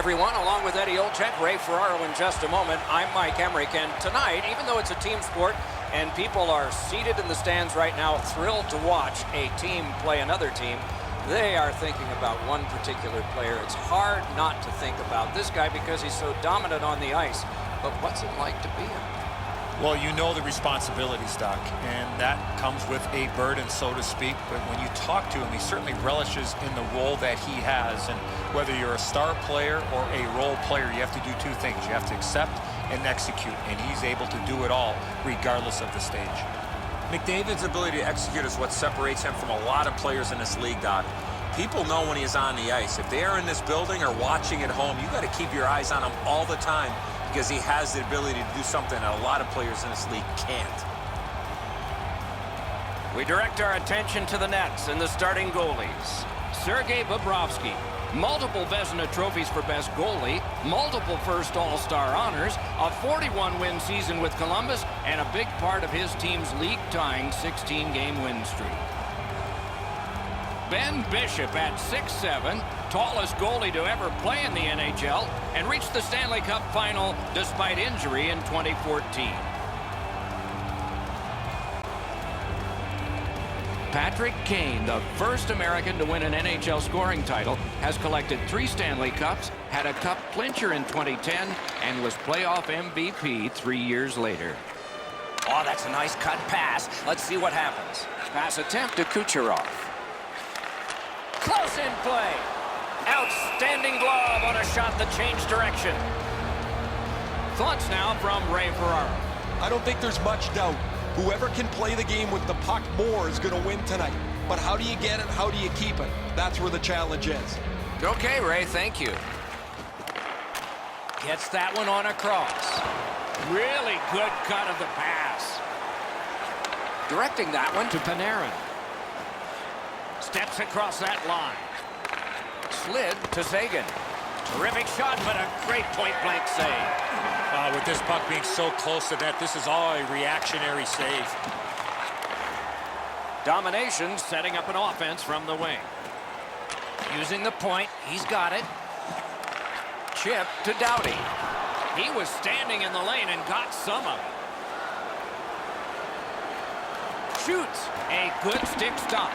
everyone, along with Eddie Olczyk, Ray Ferraro in just a moment. I'm Mike Emmerich, and tonight, even though it's a team sport and people are seated in the stands right now, thrilled to watch a team play another team, they are thinking about one particular player. It's hard not to think about this guy because he's so dominant on the ice. But what's it like to be him? Well, you know the responsibilities, Doc, and that comes with a burden, so to speak. But when you talk to him, he certainly relishes in the role that he has. And whether you're a star player or a role player, you have to do two things. You have to accept and execute, and he's able to do it all regardless of the stage. McDavid's ability to execute is what separates him from a lot of players in this league, Doc. People know when he's on the ice. If they are in this building or watching at home, you got to keep your eyes on him all the time because he has the ability to do something that a lot of players in this league can't. We direct our attention to the nets and the starting goalies. Sergei Bobrovsky, multiple Vezina trophies for best goalie, multiple first All-Star honors, a 41-win season with Columbus, and a big part of his team's league-tying 16-game win streak. Ben Bishop at 6'7", tallest goalie to ever play in the NHL, and reached the Stanley Cup final despite injury in 2014. Patrick Kane, the first American to win an NHL scoring title, has collected 3 Stanley Cups, had a cup clincher in 2010, and was playoff MVP 3 years later. Oh, that's a nice cut pass. Let's see what happens. Pass attempt to Kucherov. Close in play. Outstanding glove on a shot that changed direction. Thoughts now from Ray Ferraro. I don't think there's much doubt. Whoever can play the game with the puck more is going to win tonight. But how do you get it? How do you keep it? That's where the challenge is. Okay, Ray, thank you. Gets that one on across. Really good cut of the pass. Directing that one to Panarin. Steps across that line. Slid to Sagan. Terrific shot, but a great point-blank save. With this puck being so close to net, this is all a reactionary save. Domination setting up an offense from the wing. Using the point, he's got it. Chip to Doughty. He was standing in the lane and got some of it. Shoots. A good stick stop.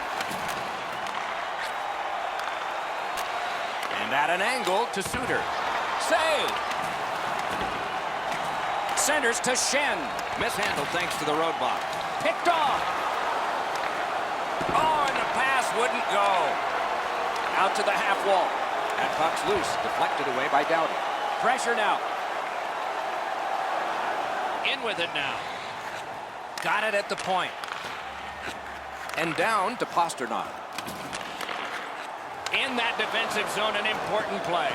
And at an angle to Suter. Save. Centers to Shen. Mishandled thanks to the roadblock. Picked off. Oh, and the pass wouldn't go. Out to the half wall. That puck's loose. Deflected away by Doughty. Pressure now. In with it now. Got it at the point. And down to Pasternak. In that defensive zone, an important play.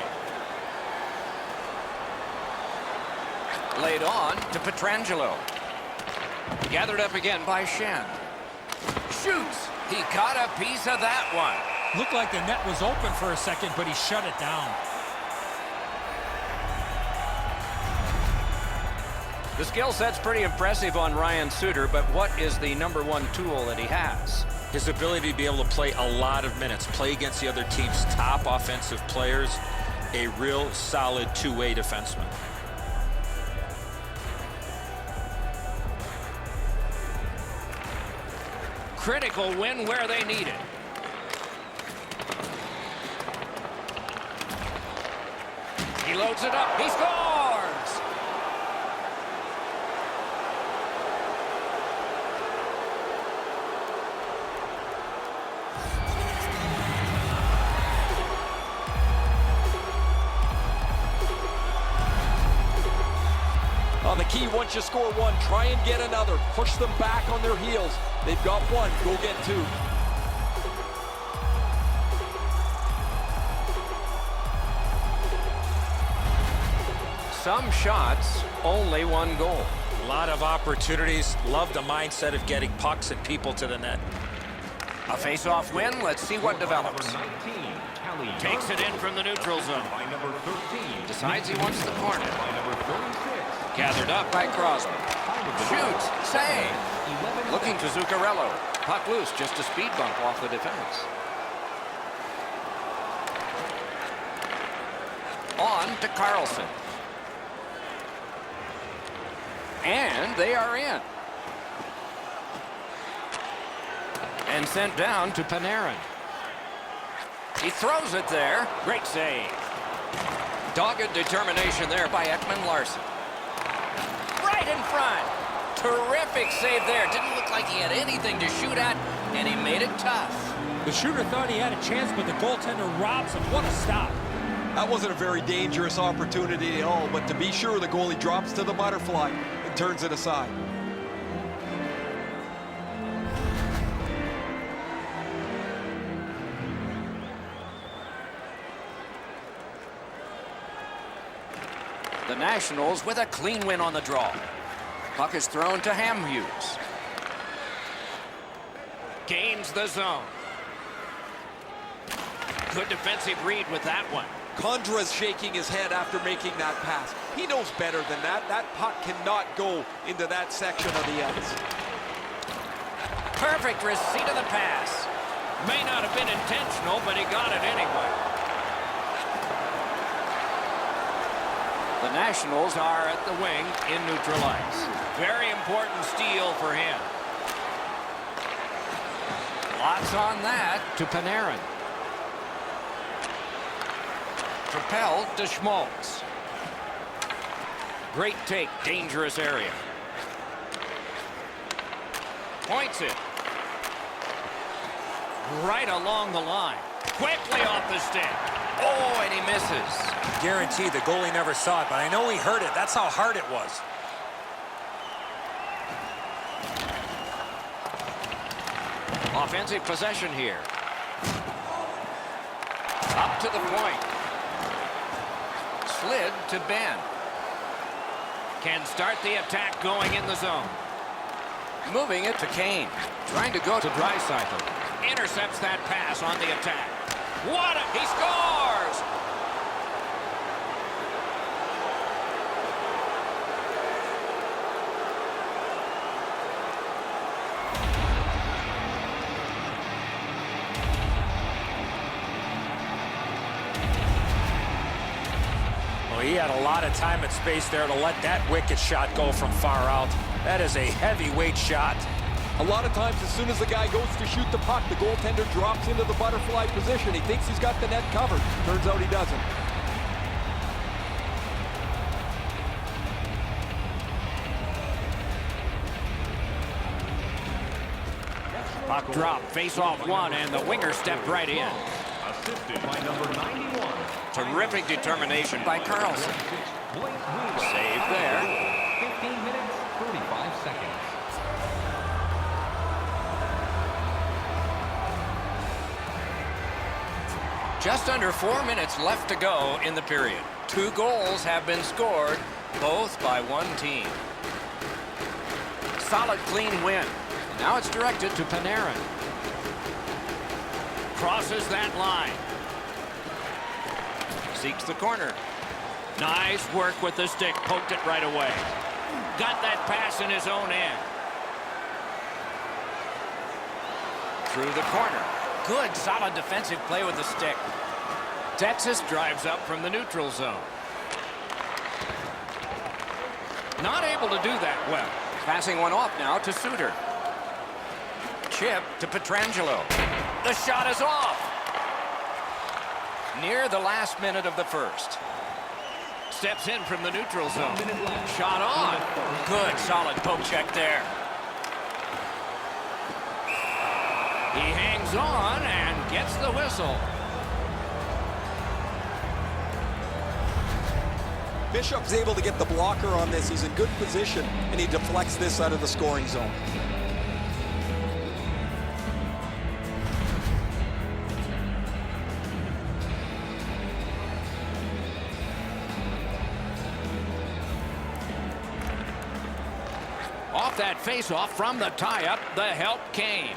Laid on to Pietrangelo. Gathered up again by Shen. Shoots. He got a piece of that one. Looked like the net was open for a second, but he shut it down. The skill set's pretty impressive on Ryan Suter, but what is the #1 tool that he has? His ability to be able to play a lot of minutes, play against the other team's top offensive players, a real solid two-way defenseman. Critical win where they need it. He loads it up. He scores! The key, once you score one, try and get another. Push them back on their heels. They've got one. Go get two. Some shots, only one goal. A lot of opportunities. Love the mindset of getting pucks and people to the net. A face-off win. Let's see what develops. Takes it in from the neutral zone. Decides he wants the corner. Gathered up by Crosby. Shoots. Save. Looking to Zuccarello. Puck loose. Just a speed bump off the defense. On on to Carlson. And they are in. And sent down to Panarin. He throws it there. Great save. Dogged determination there by Ekman Larson. Right in front. Terrific save there. Didn't look like he had anything to shoot at, and he made it tough. The shooter thought he had a chance, but the goaltender robs him. What a stop. That wasn't a very dangerous opportunity at all, but to be sure, the goalie drops to the butterfly and turns it aside. The Nationals with a clean win on the draw. Puck is thrown to Hamhuis. Gains the zone. Good defensive read with that one. Condra's shaking his head after making that pass. He knows better than that. That puck cannot go into that section of the ice. Perfect receipt of the pass. May not have been intentional, but he got it anyway. The Nationals are at the wing in neutral ice. Very important steal for him. Lots on that to Panarin. Propelled to Schmaltz. Great take, dangerous area. Points it. Right along the line. Quickly off the stick. Oh, and he misses. Guaranteed the goalie never saw it, but I know he heard it. That's how hard it was. Offensive possession here. Up to the point. Slid to Ben. Can start the attack going in the zone. Moving it to Kane. Trying to go to Draisaitl. Intercepts that pass on the attack. He scores! Well, he had a lot of time and space there to let that wicked shot go from far out. That is a heavyweight shot. A lot of times, as soon as the guy goes to shoot the puck, the goaltender drops into the butterfly position. He thinks he's got the net covered. Turns out he doesn't. Puck drop, face-off one, and the winger stepped right in. Assisted by number 91. Terrific determination by Carlson. Save there. 15 minutes, 35 seconds. Just under 4 minutes left to go in the period. 2 goals have been scored, both by one team. Solid, clean win. Now it's directed to Panarin. Crosses that line. Seeks the corner. Nice work with the stick. Poked it right away. Got that pass in his own end. Through the corner. Good, solid defensive play with the stick. Texas drives up from the neutral zone. Not able to do that well. Passing one off now to Suter. Chip to Pietrangelo. The shot is off. Near the last minute of the first. Steps in from the neutral zone. Shot on. Good, solid poke check there. He hangs on and gets the whistle. Bishop's able to get the blocker on this. He's in good position, and he deflects this out of the scoring zone. Off that face-off from the tie-up, the help came.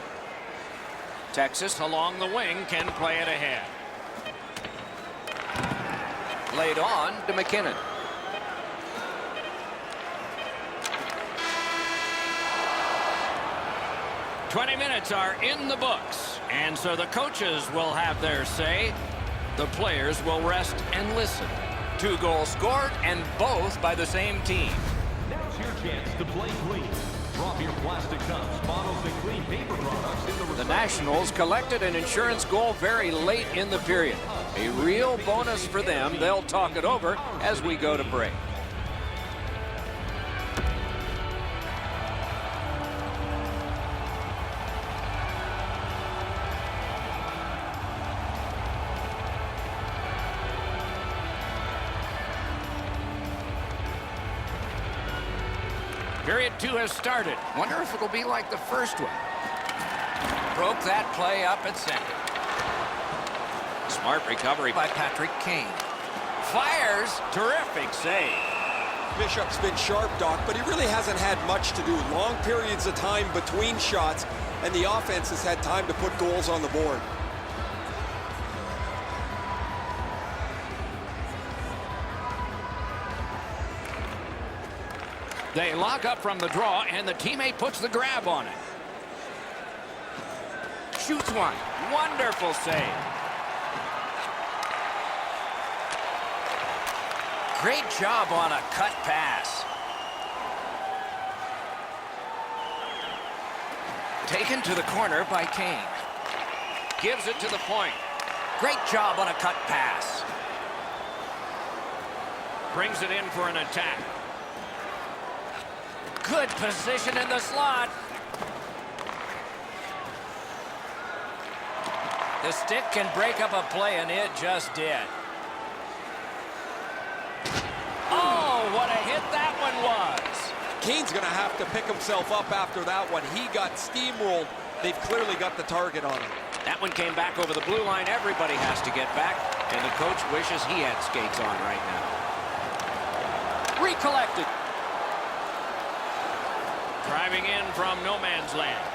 Texas along the wing can play it ahead. Laid on to McKinnon. "20 minutes are in the books, and so the coaches will have their say. The players will rest and listen. 2 goals scored, and both by the same team. Now's your chance to play clean. Drop your plastic cups, bottles, and clean paper products in the The Nationals collected an insurance goal very late in the period. A real bonus for them. They'll talk it over as we go to break. Period 2 has started. Wonder if it'll be like the first one. Broke that play up at center. Smart recovery by Patrick Kane. Fires. Terrific save. Bishop's been sharp, Doc, but he really hasn't had much to do. Long periods of time between shots, and the offense has had time to put goals on the board. They lock up from the draw, and the teammate puts the grab on it. Shoots one. Wonderful save. Great job on a cut pass. Taken to the corner by Kane. Gives it to the point. Great job on a cut pass. Brings it in for an attack. Good position in the slot. The stick can break up a play, and it just did. Oh, what a hit that one was. Kane's going to have to pick himself up after that one. He got steamrolled. They've clearly got the target on him. That one came back over the blue line. Everybody has to get back, and the coach wishes he had skates on right now. Recollected. Driving in from no man's land.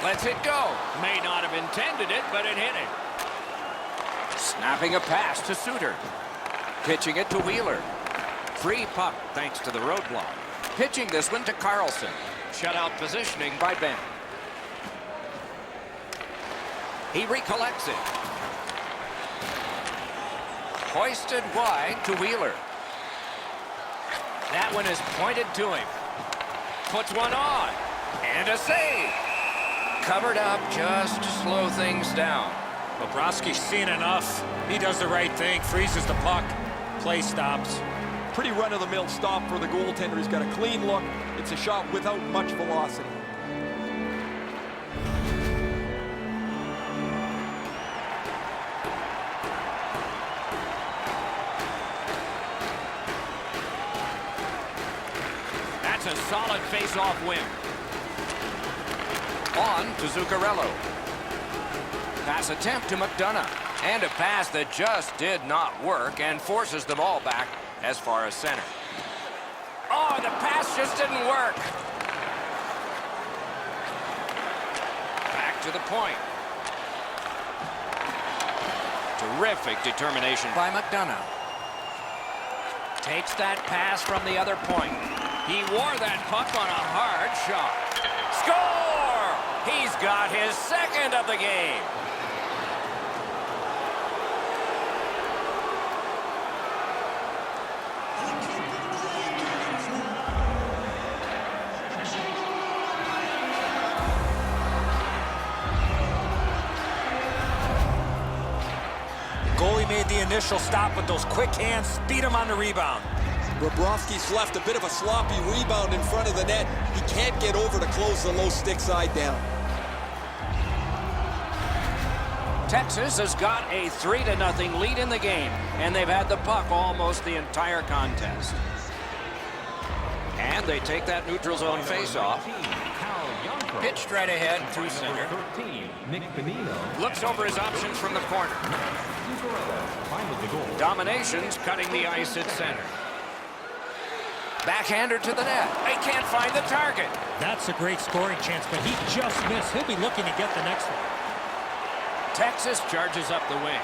Lets it go. May not have intended it, but it hit him. Snapping a pass to Suter. Pitching it to Wheeler. Free puck thanks to the roadblock. Pitching this one to Carlson. Shutout positioning by Ben. He recollects it. Hoisted wide to Wheeler. That one is pointed to him. Puts one on. And a save. Covered up just to slow things down. Bobrovsky's seen enough. He does the right thing. Freezes the puck. Play stops. Pretty run-of-the-mill stop for the goaltender. He's got a clean look. It's a shot without much velocity. That's a solid face-off win. On to Zuccarello. Pass attempt to McDonough. And a pass that just did not work and forces the ball back as far as center. Oh, the pass just didn't work. Back to the point. Terrific determination by McDonough. Takes that pass from the other point. He wore that puck on a hard shot. Score! He's got his second of the game. Goalie made the initial stop with those quick hands, speed him on the rebound. Bobrovsky's left a bit of a sloppy rebound in front of the net. He can't get over to close the low stick side down. Texas has got a 3-0 lead in the game, and they've had the puck almost the entire contest. And they take that neutral zone face-off. Pitched right ahead through center. Looks over his options from the corner. Domination's cutting the ice at center. Backhander to the net. They can't find the target. That's a great scoring chance, but he just missed. He'll be looking to get the next one. Texas charges up the wing.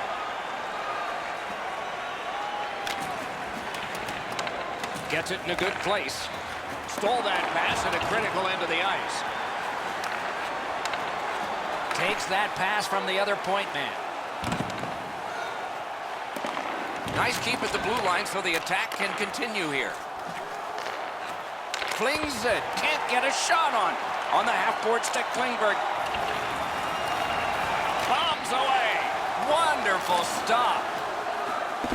Gets it in a good place. Stole that pass at a critical end of the ice. Takes that pass from the other point man. Nice keep at the blue line so the attack can continue here. Flings it. Can't get a shot on the half-board stick. Klingberg bombs away. Wonderful stop.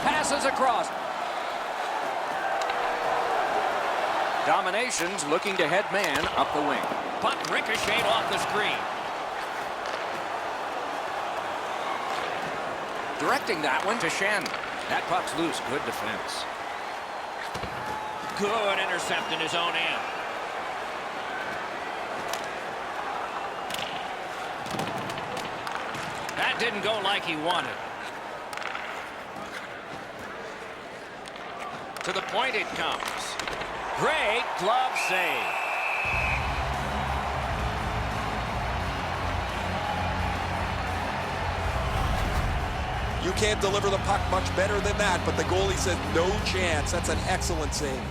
Passes across. Dominations looking to head man up the wing. Puck ricocheted off the screen. Directing that one to Shen. That puck's loose. Good defense. Good intercept in his own end. That didn't go like he wanted. To the point it comes. Great glove save. You can't deliver the puck much better than that, but the goalie says no chance. That's an excellent save.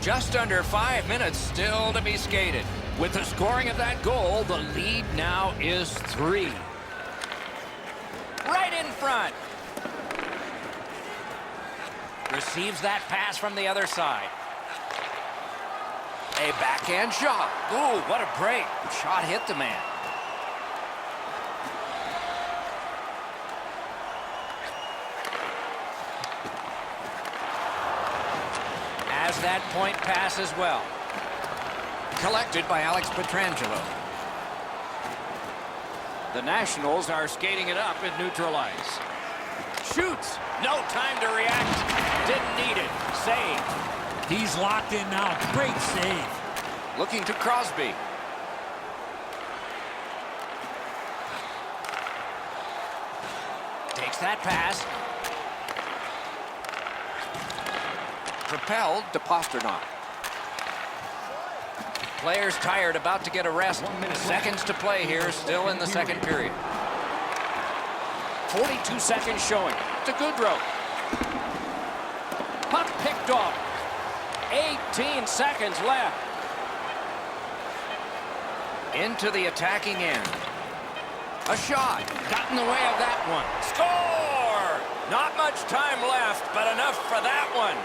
Just under 5 minutes still to be skated. With the scoring of that goal, the lead now is 3. Right in front. Receives that pass from the other side. A backhand shot. Ooh, what a break. Shot hit the man. As that point pass as well. Collected by Alex Pietrangelo. The Nationals are skating it up at neutral ice. Shoots. No time to react. Didn't need it. Save. He's locked in now. Great save. Looking to Crosby. Takes that pass. Propelled to Pasternak. Players tired, about to get a rest. Seconds to play here, still in the second period. 42 seconds showing. To Goodrow. Puck picked off. 18 seconds left. Into the attacking end. A shot. Got in the way of that one. Score! Not much time left, but enough for that one.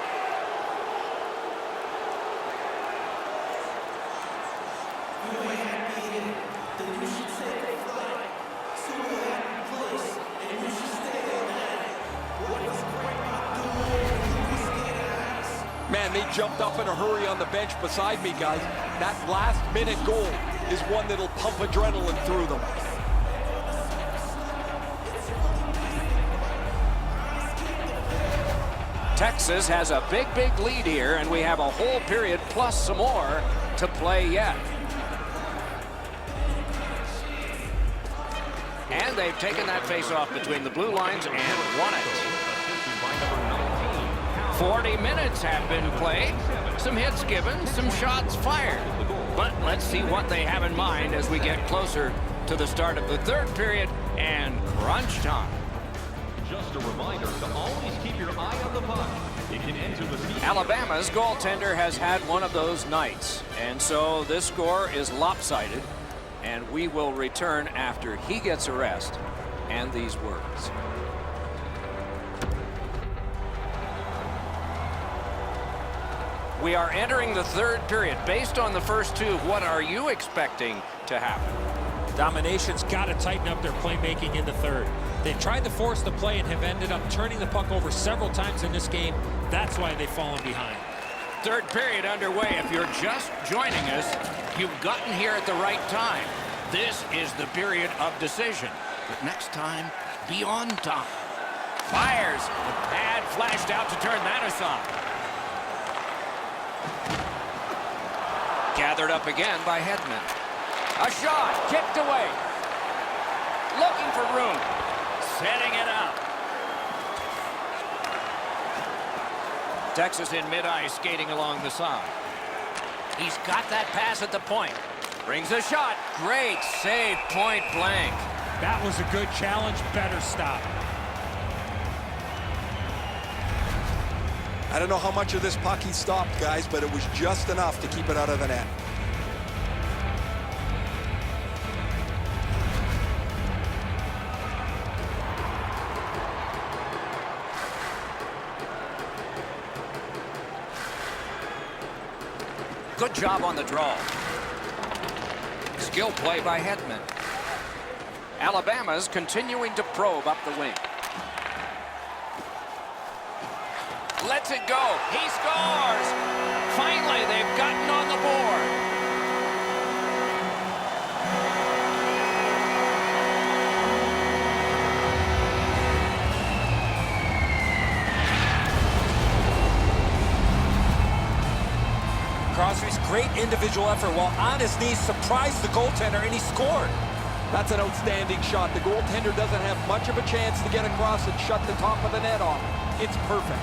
Man, they jumped up in a hurry on the bench beside me, guys. That last-minute goal is one that'll pump adrenaline through them. Texas has a big lead here, and we have a whole period plus some more to play yet. And they've taken that face-off between the blue lines and won it. 40 minutes have been played. Some hits given, some shots fired. But let's see what they have in mind as we get closer to the start of the third period and crunch time. Just a reminder to always keep your eye on the puck. It can enter the season. Alabama's goaltender has had one of those nights, and so this score is lopsided, and we will return after he gets a rest and these words. We are entering the third period. Based on the first two, what are you expecting to happen? Domination's got to tighten up their playmaking in the third. They've tried to force the play and have ended up turning the puck over several times in this game. That's why they've fallen behind. Third period underway. If you're just joining us, you've gotten here at the right time. This is the period of decision. But next time, be on top. Fires. The pad flashed out to turn that aside. Gathered up again by Hedman. A shot, kicked away. Looking for room. Setting it up. Texas in mid-ice skating along the side. He's got that pass at the point. Brings a shot. Great save, point blank. That was a good challenge. Better stop. I don't know how much of this puck he stopped, guys, but it was just enough to keep it out of the net. job on the draw. Skill play by Hedman. Alabama's continuing to probe up the wing. Lets it go. He scores. Finally, they've gotten on the board. Crosby's great individual effort while on his knees surprised the goaltender, and he scored. That's an outstanding shot. The goaltender doesn't have much of a chance to get across and shut the top of the net off. It's perfect.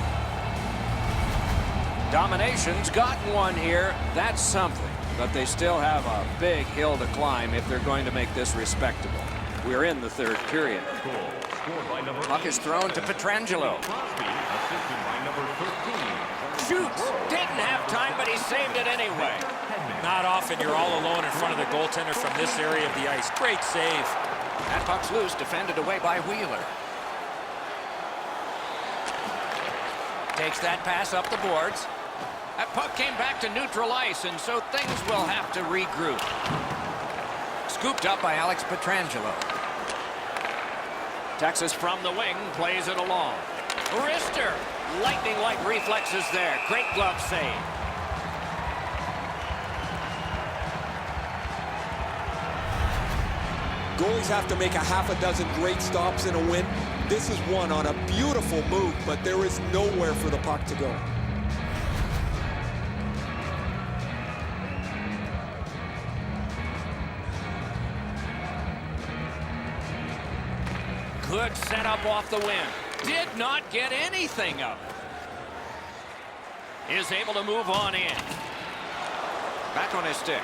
Domination's gotten one here. That's something. But they still have a big hill to climb if they're going to make this respectable. We're in the third period. Puck is thrown to Pietrangelo. Shoots. Didn't have time, but he saved it anyway. Not often you're all alone in front of the goaltender from this area of the ice. Great save. That puck's loose, defended away by Wheeler. Takes that pass up the boards. That puck came back to neutral ice, and so things will have to regroup. Scooped up by Alex Pietrangelo. Texas from the wing plays it along. Wrister. Lightning-like reflexes there. Great glove save. Goalies have to make a half a dozen great stops in a win. This is one on a beautiful move, but there is nowhere for the puck to go. Good setup off the wing. Did not get anything of it. Is able to move on in. Back on his stick.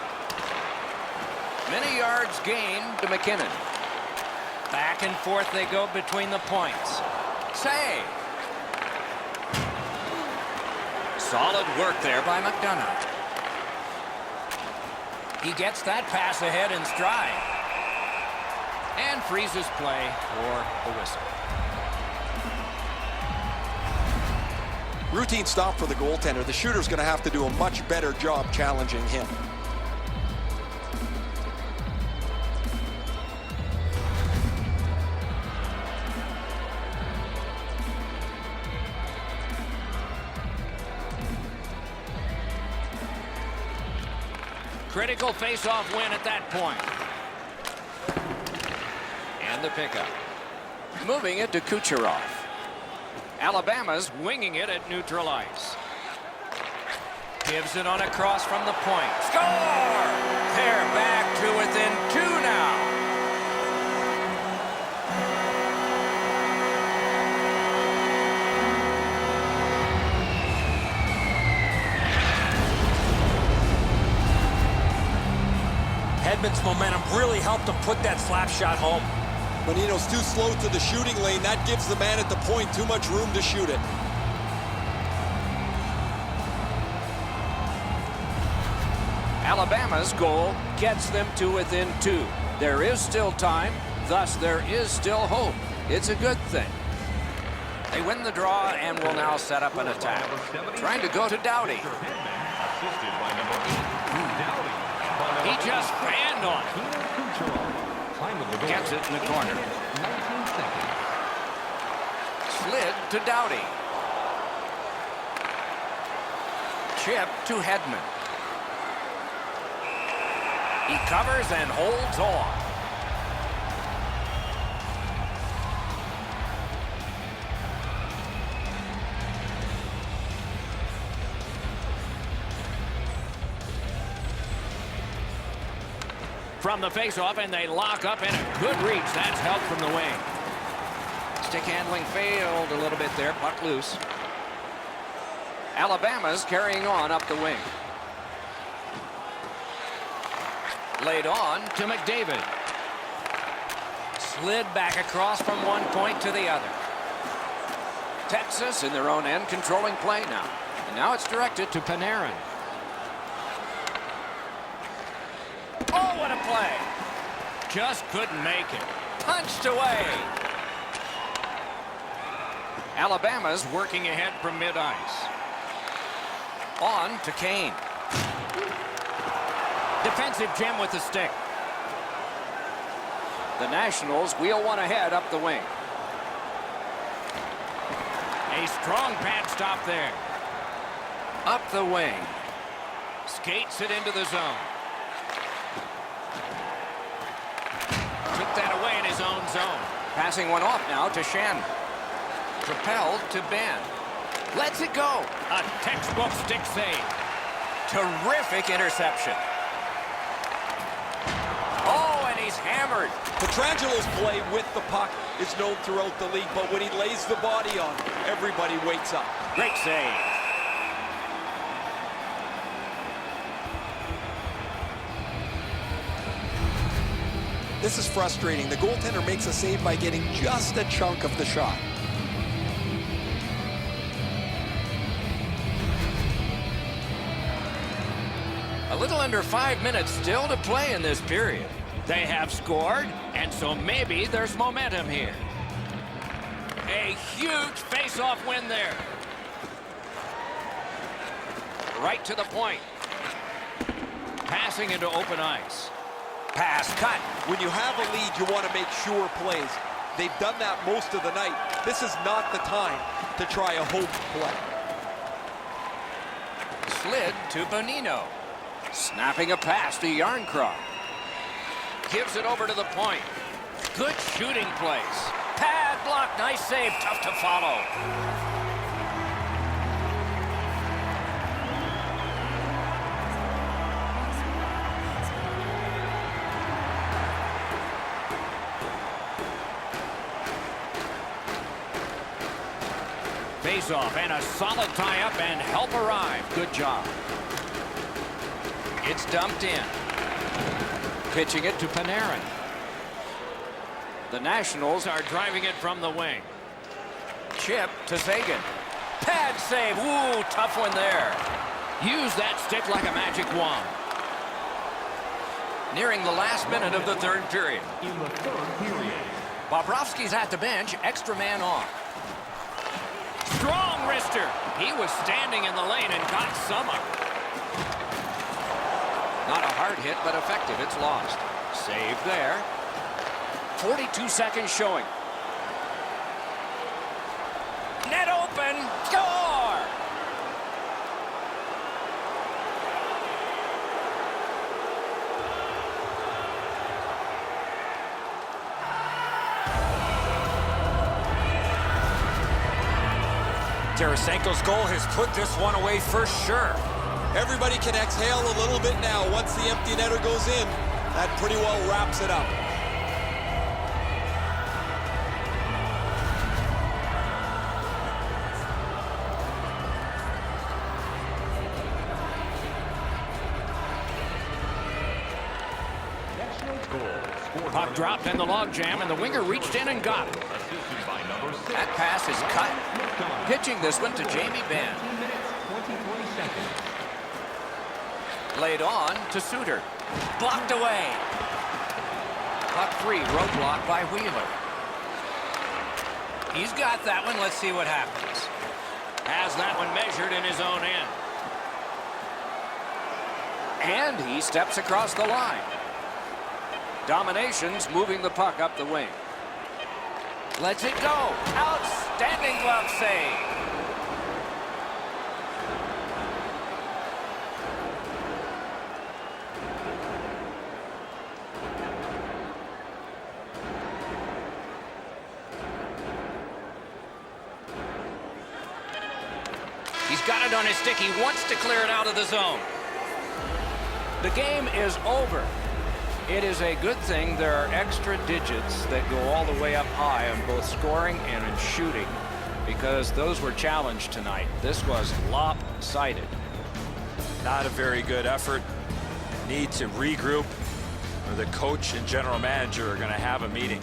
Many yards gained to McKinnon. Back and forth they go between the points. Save. Solid work there by McDonough. He gets that pass ahead in stride. And freezes play for the whistle. Routine stop for the goaltender. The shooter's going to have to do a much better job challenging him. Critical face-off win at that point. And the pickup. Moving it to Kucherov. Alabama's winging it at neutral ice. Gives it on a cross from the point. Score! They're back to within 2 now. Hedman's momentum really helped him put that slap shot home. Bonino's too slow to the shooting lane. That gives the man at the point too much room to shoot it. Alabama's goal gets them to within 2. There is still time, thus there is still hope. It's a good thing. They win the draw and will now set up an attack. Trying to go to Doughty. He just banned on it. Gets it in the corner. Slid to Doughty. Chip to Hedman. He covers and holds on. From the faceoff, and they lock up, and a good reach. That's help from the wing. Stick handling failed a little bit there. Puck loose. Alabama's carrying on up the wing. Laid on to McDavid. Slid back across from one point to the other. Texas in their own end, controlling play now. And now it's directed to Panarin. Oh, what a play. Just couldn't make it. Punched away. Alabama's working ahead from mid-ice. On to Kane. Defensive gem with the stick. The Nationals wheel one ahead up the wing. A strong pad stop there. Up the wing. Skates it into the zone. Took that away in his own zone. Passing one off now to Shen. Propelled to Ben. Lets it go. A textbook stick save. Terrific interception. Oh, and he's hammered. Petrangelo's play with the puck is known throughout the league, but when he lays the body on, everybody wakes up. Great save. This is frustrating. The goaltender makes a save by getting just a chunk of the shot. A little under 5 minutes still to play in this period. They have scored, and so maybe there's momentum here. A huge face-off win there. Right to the point. Passing into open ice. Pass cut. When you have a lead, you want to make sure plays. They've done that most of the night. This is not the time to try a hope play. Slid to Bonino. Snapping a pass to Yarncroft. Gives it over to the point. Good shooting place. Pad block. Nice save. Tough to follow. Face-off and a solid tie-up and help arrive. Good job. It's dumped in. Pitching it to Panarin. The Nationals are driving it from the wing. Chip to Sagan. Pad save. Woo, tough one there. Use that stick like a magic wand. Nearing the last minute of the third period. In the third period. Bobrovsky's at the bench. Extra man on. Strong wrister. He was standing in the lane and got some of it. Not a hard hit, but effective. It's lost. Save there. 42 seconds showing. Net open. Score! Tarasenko's goal has put this one away for sure. Everybody can exhale a little bit now. Once the empty netter goes in, that pretty well wraps it up. Puck dropped in the logjam, and the winger reached in and got it. That pass is cut. Pitching this one to Jamie Benn. Laid on to Suter. Blocked away. Puck free, roadblock by Wheeler. He's got that one. Let's see what happens. Has that one measured in his own end. And he steps across the line. Domination's moving the puck up the wing. Lets it go. Outstanding glove save. He's got it on his stick. He wants to clear it out of the zone. The game is over. It is a good thing there are extra digits that go all the way up high on both scoring and in shooting, because those were challenged tonight. This was lopsided. Not a very good effort. Need to regroup, or the coach and general manager are going to have a meeting.